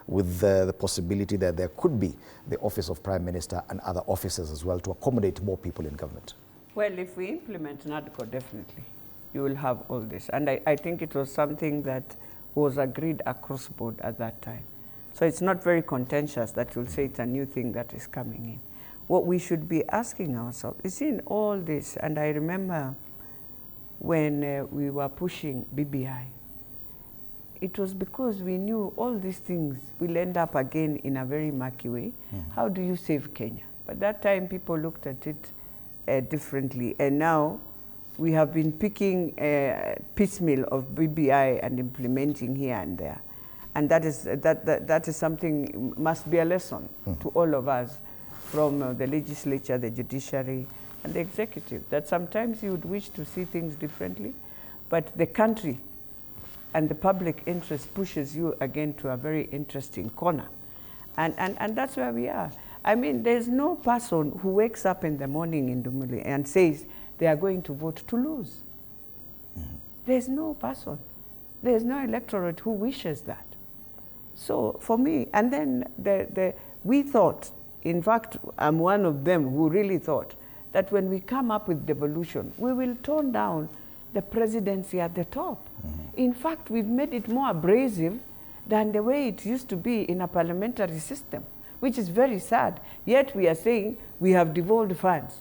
with the possibility that there could be the office of Prime Minister and other offices as well to accommodate more people in government? Well, if we implement NADCO, definitely, you will have all this. And I think it was something that was agreed across board at that time. So it's not very contentious that you'll say it's a new thing that is coming in. What we should be asking ourselves is in all this, and I remember when we were pushing BBI, it was because we knew all these things will end up again in a very murky way. How do you save Kenya? But that time people looked at it differently, and now we have been picking piecemeal of BBI and implementing here and there. And that is something, must be a lesson to all of us from the legislature, the judiciary, and the executive, that sometimes you would wish to see things differently, but the country and the public interest pushes you again to a very interesting corner. And that's where we are. I mean, there's no person who wakes up in the morning in Dumuli and says they are going to vote to lose. There's no person. There's no electorate who wishes that. So for me, and then we thought, in fact, I'm one of them who really thought that when we come up with devolution, we will tone down the presidency at the top. In fact, we've made it more abrasive than the way it used to be in a parliamentary system, which is very sad. Yet we are saying we have devolved funds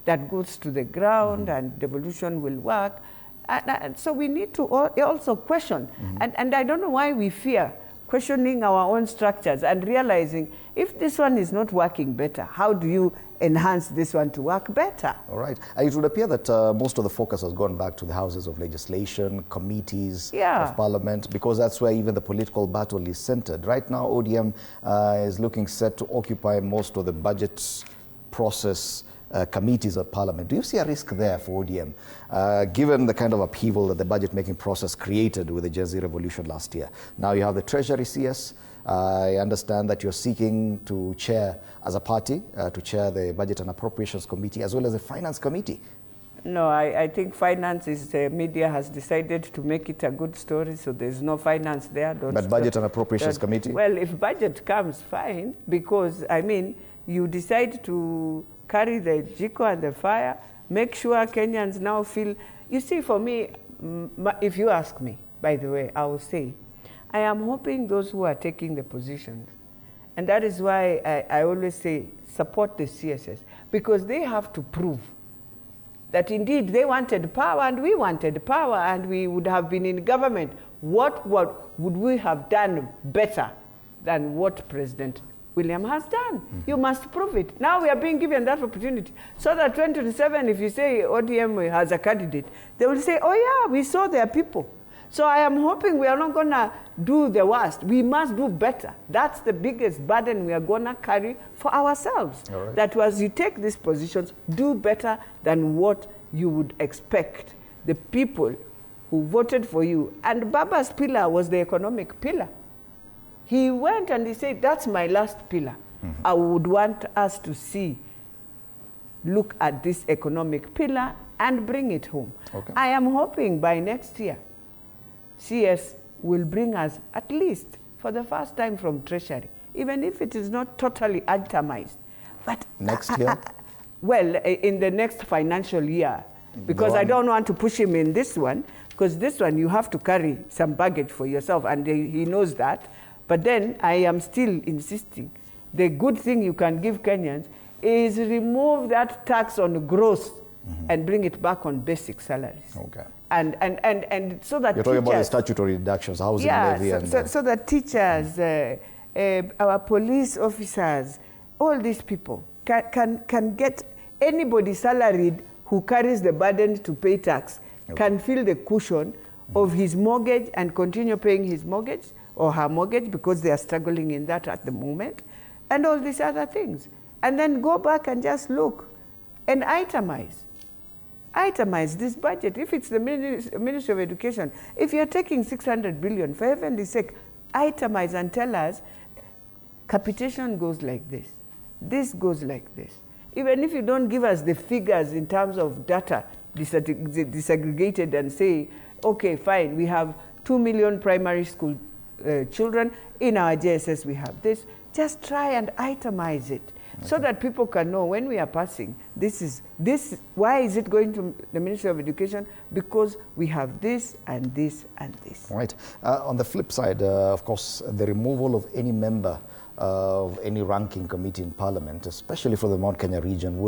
that goes to the ground and devolution will work. And so we need to also question. And I don't know why we fear questioning our own structures and realizing if this one is not working better, how do you enhance this one to work better? All right. It would appear that most of the focus has gone back to the houses of legislation, committees of parliament, because that's where even the political battle is centered. Right now, ODM is looking set to occupy most of the budget process committees of parliament. Do you see a risk there for ODM, given the kind of upheaval that the budget-making process created with the Gen Z revolution last year? Now you have the Treasury CS. I understand that you're seeking to chair, as a party, to chair the Budget and Appropriations Committee, as well as the Finance Committee. No, I think finance is, media has decided to make it a good story, so there's no finance there. But Budget and Appropriations Committee? Well, if budget comes, fine, because, I mean, you decide to carry the jiko and the fire, make sure Kenyans now feel, you see, for me, if you ask me, by the way, I will say, I am hoping those who are taking the positions, and that is why I always say support the CSS, because they have to prove that indeed they wanted power and we wanted power and we would have been in government. What would we have done better than what President William has done? You must prove it. Now we are being given that opportunity. So that 2027, if you say ODM has a candidate, they will say, oh yeah, we saw their people. So I am hoping we are not going to do the worst. We must do better. That's the biggest burden we are going to carry for ourselves. Right. That as you take these positions, do better than what you would expect the people who voted for you. And Baba's pillar was the economic pillar. He went and he said, that's my last pillar. I would want us to look at this economic pillar and bring it home. Okay. I am hoping by next year, CS will bring us, at least for the first time, from Treasury, even if it is not totally itemized. But next year? Well, in the next financial year, because I don't want to push him in this one, because this one you have to carry some baggage for yourself, and he knows that. But then I am still insisting, the good thing you can give Kenyans is remove that tax on gross and bring it back on basic salaries. Okay. And so that you're talking about the statutory deductions, housing levy, so that teachers, our police officers, all these people can get anybody salaried who carries the burden to pay tax, can feel the cushion of his mortgage and continue paying his mortgage or her mortgage, because they are struggling in that at the moment, and all these other things. And then go back and just look and itemize this budget. If it's the Ministry of Education, if you're taking 600 billion, for heaven's sake, itemize and tell us capitation goes like this, this goes like this. Even if you don't give us the figures in terms of data disaggregated and say, okay, fine, we have 2 million primary school children. In our JSS, we have this. Just try and itemize it. Okay. So that people can know when we are passing, why is it going to the Ministry of Education? Because we have this and this and this. Right. On the flip side, of course, the removal of any member of any ranking committee in Parliament, especially for the Mount Kenya region,